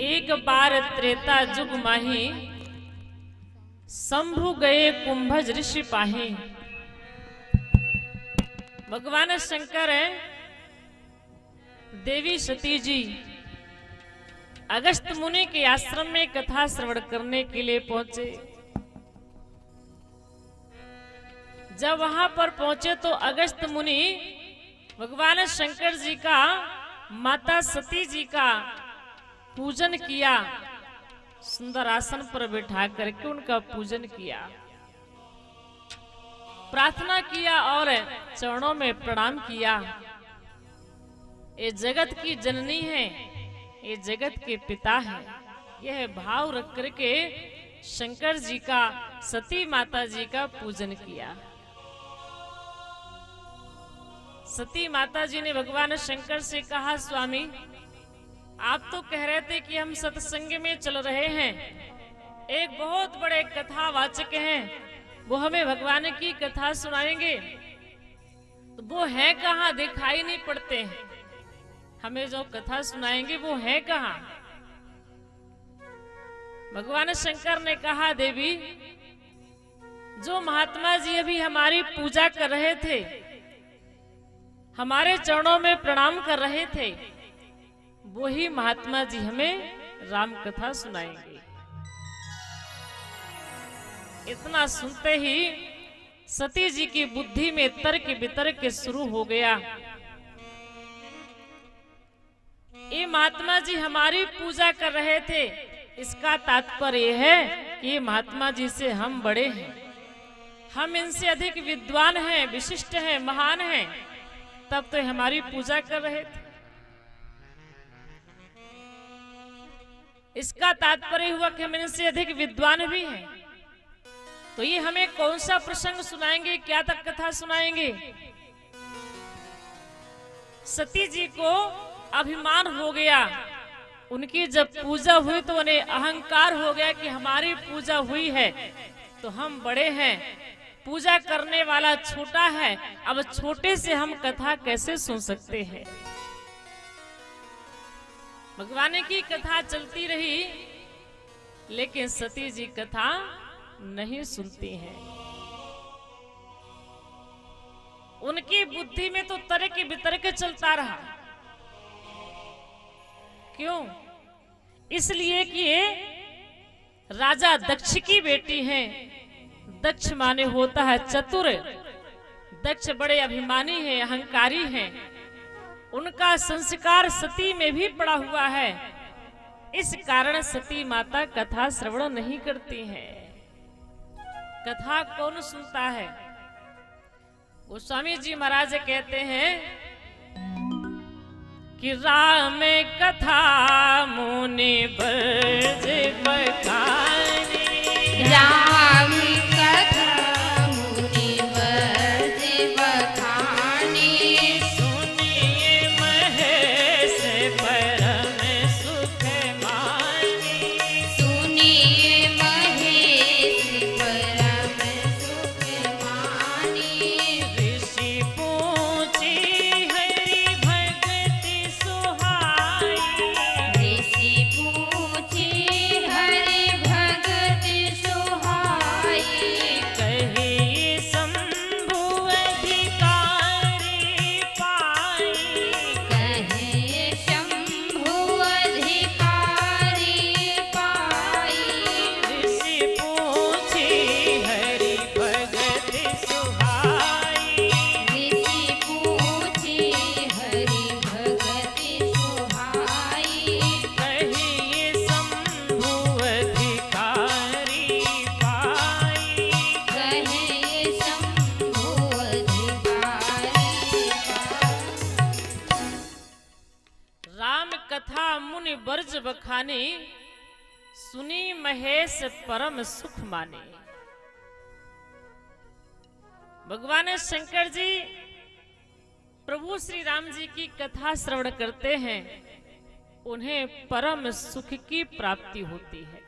एक बार त्रेता जुग माही, शंभु गए कुंभज ऋषि पाही। भगवान शंकर है, देवी सती जी अगस्त मुनि के आश्रम में कथा श्रवण करने के लिए पहुंचे। जब वहां पर पहुंचे तो अगस्त मुनि भगवान शंकर जी का माता सती जी का पूजन किया, सुंदर आसन पर बैठा करके उनका पूजन किया, प्रार्थना किया और चरणों में प्रणाम किया। ये जगत की जननी है, ये जगत के पिता है, यह भाव रख करके शंकर जी का, सती माता जी का पूजन किया। सती माता जी ने भगवान शंकर से कहा, स्वामी आप तो कह रहे थे कि हम सत्संग में चल रहे हैं, एक बहुत बड़े कथावाचक हैं, वो हमें भगवान की कथा सुनाएंगे, तो वो है कहाँ, दिखाई नहीं पड़ते हैं, हमें जो कथा सुनाएंगे वो है कहाँ। भगवान शंकर ने कहा, देवी जो महात्मा जी अभी हमारी पूजा कर रहे थे, हमारे चरणों में प्रणाम कर रहे थे, वही महात्मा जी हमें राम कथा सुनाएंगे। इतना सुनते ही सती जी की बुद्धि में तर्क वितर्क शुरू हो गया। ये महात्मा जी हमारी पूजा कर रहे थे, इसका तात्पर्य है कि ये महात्मा जी से हम बड़े हैं, हम इनसे अधिक विद्वान हैं, विशिष्ट हैं, महान हैं, तब तो हमारी पूजा कर रहे थे। इसका तात्पर्य हुआ कि हम इनसे अधिक विद्वान भी हैं, तो ये हमें कौन सा प्रसंग सुनाएंगे, क्या तक कथा सुनाएंगे। सती जी को अभिमान हो गया, उनकी जब पूजा हुई तो उन्हें अहंकार हो गया कि हमारी पूजा हुई है तो हम बड़े हैं, पूजा करने वाला छोटा है, अब छोटे से हम कथा कैसे सुन सकते हैं। भगवान की कथा चलती रही, लेकिन सती जी कथा नहीं सुनती हैं। उनकी बुद्धि में तो तर्क वितर्क चलता रहा। क्यों? इसलिए कि ये राजा दक्ष की बेटी हैं। दक्ष माने होता है चतुर। दक्ष बड़े अभिमानी हैं, अहंकारी हैं। उनका संस्कार सती में भी पड़ा हुआ है, इस कारण सती माता कथा श्रवण नहीं करती हैं। कथा कौन सुनता है? गोस्वामी जी महाराज कहते हैं कि राम कथा मुनि बरज बखानी, राम कथा मुनि बरज बखानी, सुनिए महेश परम सुख मानी, सुनिए महेश परम सुख मानी, ऋषि पूछी हरि भगति सुहाई, ऋषि पूछी हरि भगति सुहाई, कही शंभु अधिकारी पाई, कहे शंभु अधिकारी पाई, ऋषि पूछी हरि भगति सुहाई, ऋषि पूछी हरि भगति सुहाई, कही शंभु अधिकारी पाई। कहे शंभु अधिकारी पाई। राम कथा मुनि बरज बखानी, सुनी महेश परम सुख माने। भगवान शंकर जी प्रभु श्री राम जी की कथा श्रवण करते हैं, उन्हें परम सुख की प्राप्ति होती है।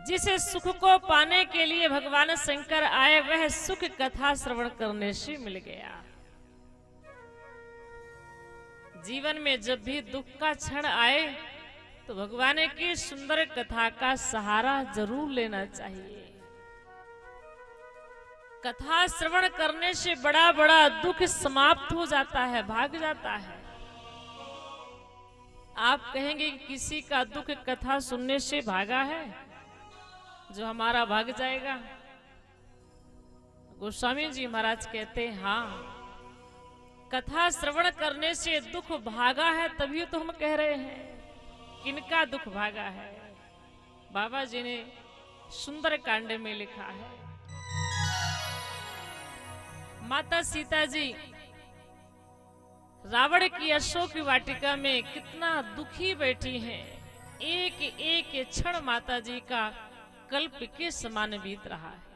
जिस सुख को पाने के लिए भगवान शंकर आए, वह सुख कथा श्रवण करने से मिल गया। जीवन में जब भी दुख का क्षण आए तो भगवान की सुंदर कथा का सहारा जरूर लेना चाहिए। कथा श्रवण करने से बड़ा बड़ा दुख समाप्त हो जाता है, भाग जाता है। आप कहेंगे कि किसी का दुख कथा सुनने से भागा है, जो हमारा भाग जाएगा? गोस्वामी जी महाराज कहते हैं हाँ, कथा श्रवण करने से दुख भागा है, तभी तो हम कह रहे हैं। किनका दुख भागा है? बाबा जी ने सुंदर कांड में लिखा है, माता सीता जी रावण की अशोक वाटिका में कितना दुखी बैठी हैं। एक एक क्षण माता जी का कल्प के समान बीत रहा है।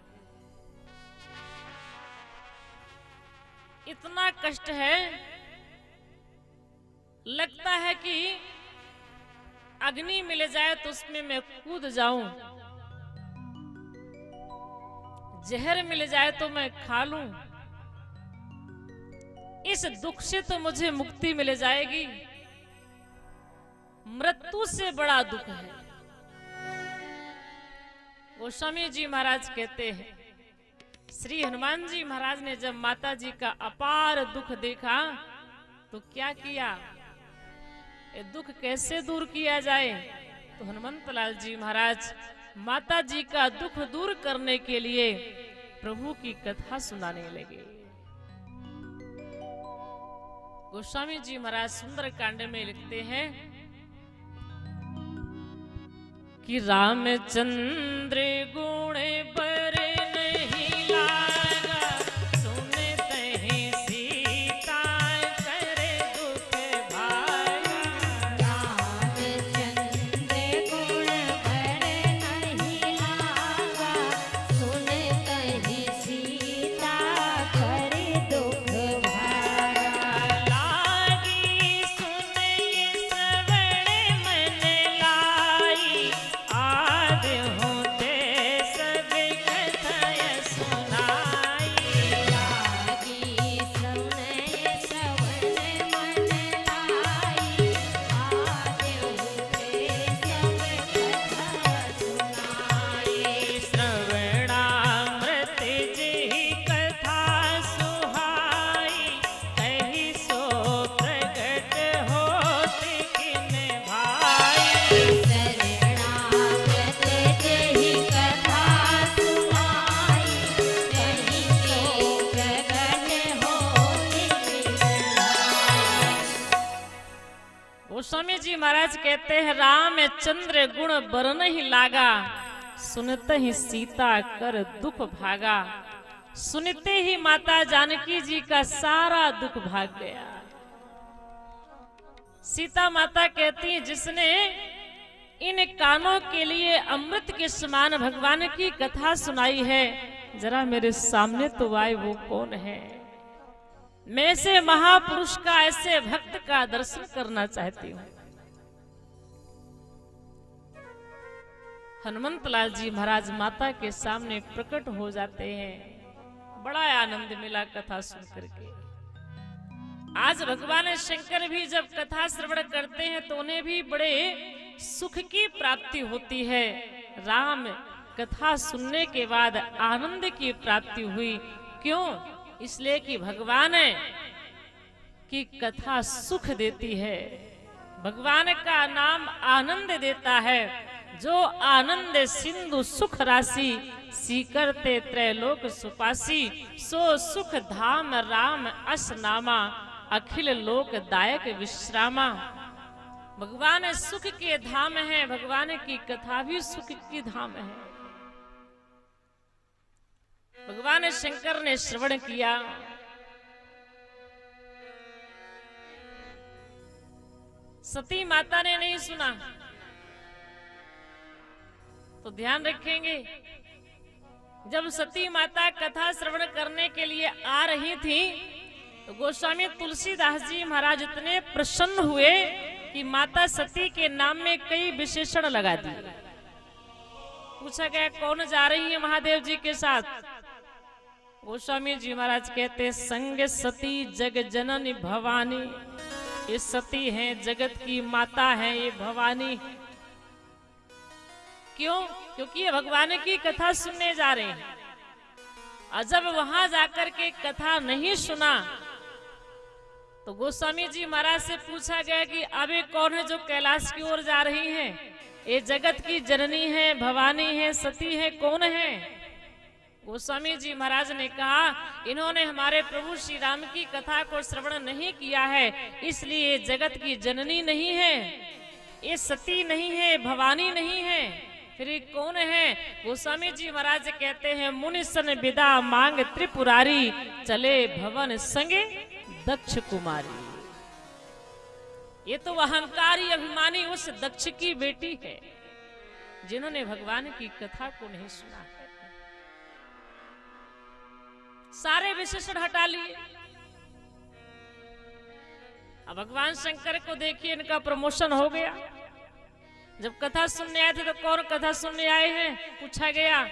इतना कष्ट है, लगता है कि अग्नि मिल जाए तो उसमें मैं कूद जाऊं, जहर मिल जाए तो मैं खा लूं, इस दुख से तो मुझे मुक्ति मिल जाएगी। मृत्यु से बड़ा दुख है। गोस्वामी जी महाराज कहते हैं, श्री हनुमान जी महाराज ने जब माता जी का अपार दुख देखा तो क्या किया? ये दुख कैसे दूर किया जाए? तो हनुमंतलाल जी महाराज माता जी का दुख दूर करने के लिए प्रभु की कथा सुनाने लगे। गोस्वामी जी महाराज सुंदर कांड में लिखते हैं कि रामचंद्र गुण पर नहीं लागा, सुनते ही सीता करे दुख भागा। रामचंद्र गुण पर नहीं लागा, सुनते ही सीता करे दुख भागा। लागी सुने श्रवण मन लाई, आद होते सब कथाएं सुनाई। लागी सुने श्रवण मन लाई, आद होते सब कथा सुनाई। श्रवणामृत जी कथा सुहाई, कही सो प्रगट होती किन भाई। शरणागत जहि कथा सुनाई, कहीं सो प्रगट होते गोस्वामी जी महाराज कहते हैं, रामचंद्र गुण बरन ही लागा, सुनते ही सीता कर दुख भागा। सुनते ही माता जानकी जी का सारा दुख भाग गया। सीता माता कहती हैं, जिसने इन कानों के लिए अमृत के समान भगवान की कथा सुनाई है, जरा मेरे सामने तो आए, वो कौन है? मैं ऐसे महापुरुष का, ऐसे भक्त का दर्शन करना चाहती हूँ। हनुमंतलाल जी महाराज माता के सामने प्रकट हो जाते हैं। बड़ा आनंद मिला कथा सुन करके। आज भगवान शंकर भी जब कथा श्रवण करते हैं तो उन्हें भी बड़े सुख की प्राप्ति होती है। राम कथा सुनने के बाद आनंद की प्राप्ति हुई। क्यों? इसलिए कि भगवान की कथा सुख देती है। भगवान का नाम आनंद देता है। जो आनंद सिंधु सुख राशि, सीकरते त्रैलोक सुपासी, सो सुख धाम राम अस नामा, अखिल लोक दायक विश्रामा। भगवान सुख के धाम है, भगवान की कथा भी सुख की धाम है। भगवान शंकर ने श्रवण किया। सती माता ने नहीं सुना, तो ध्यान रखेंगे, जब सती माता कथा श्रवण करने के लिए आ रही थी तो गोस्वामी तुलसीदास जी महाराज इतने प्रसन्न हुए कि माता सती के नाम में कई विशेषण लगा दिए। पूछा गया कौन जा रही है महादेव जी के साथ? गोस्वामी जी महाराज कहते, संग सती जग जननी भवानी, ये सती हैं, जगत की माता है ये भवानी। क्यों? क्योंकि ये भगवान की कथा सुनने जा रहे हैं। और जब वहां जाकर के कथा नहीं सुना तो गोस्वामी जी महाराज से पूछा गया कि अब ये कौन है जो कैलाश की ओर जा रही हैं? ये जगत की जननी है, भवानी है, सती है, कौन है? गोस्वामी जी महाराज ने कहा इन्होंने हमारे प्रभु श्री राम की कथा को श्रवण नहीं किया है, इसलिए ये जगत की जननी नहीं है, ये सती नहीं है, भवानी नहीं है। फिर ये कौन है? गोस्वामी जी महाराज कहते हैं मुनि सन विदा मांग त्रिपुरारी, चले भवन संगे दक्ष कुमारी। ये तो अहंकारी अभिमानी उस दक्ष की बेटी है जिन्होंने भगवान की कथा को नहीं सुना है। सारे विशेषण हटा लिए। अब भगवान शंकर को देखिए, इनका प्रमोशन हो गया। जब कथा सुनने आए थे तो कौन कथा सुनने आए हैं पूछा गया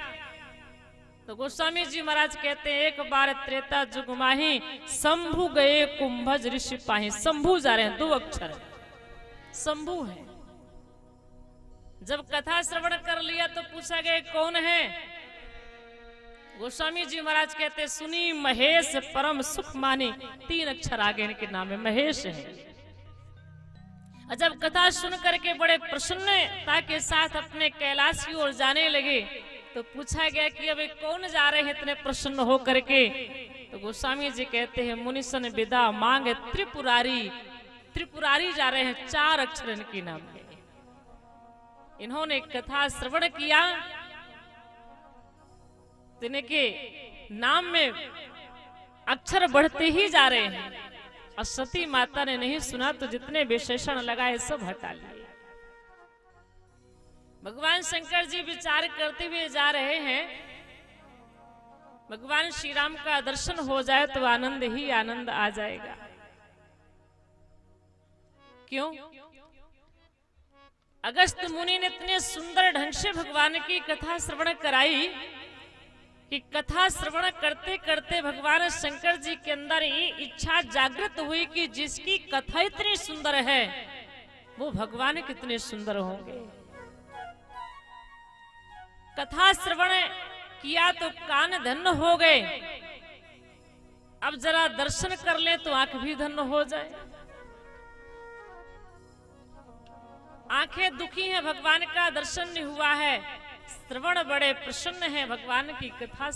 तो गोस्वामी जी महाराज कहते हैं एक बार त्रेता जुग माही, शंभु गए कुंभज ऋषि पाही। शंभु जा रहे हैं, 2 अक्षर शंभु है। जब कथा श्रवण कर लिया तो पूछा गया कौन है? गोस्वामी जी महाराज कहते सुनी महेश परम सुख मानी। 3 अक्षर आगे इनके नाम में महेश है। जब कथा सुन करके बड़े प्रसन्नता के साथ अपने कैलाश की ओर जाने लगे तो पूछा गया कि अब कौन जा रहे हैं इतने प्रसन्न हो करके? तो गोस्वामी जी कहते हैं मुनिसन विदा मांग त्रिपुरारी। त्रिपुरारी जा रहे हैं, 4 अक्षर इनके नाम में। इन्होंने कथा श्रवण किया, इनके नाम में अक्षर बढ़ते ही जा रहे हैं। और सती माता ने नहीं सुना तो जितने विशेषण लगाए सब हटा लिए। भगवान शंकर जी विचार करते हुए जा रहे हैं भगवान श्री राम का दर्शन हो जाए तो आनंद ही आनंद आ जाएगा। क्यों? अगस्त मुनि ने इतने सुंदर ढंग से भगवान की कथा श्रवण कराई कि कथा श्रवण करते करते भगवान शंकर जी के अंदर ये इच्छा जागृत हुई कि जिसकी कथा इतनी सुंदर है वो भगवान कितने सुंदर होंगे। कथा श्रवण किया तो कान धन्य हो गए, अब जरा दर्शन कर ले तो आंख भी धन्य हो जाए। आंखें दुखी हैं, भगवान का दर्शन नहीं हुआ है। श्रवण बड़े प्रसन्न है, भगवान की कथा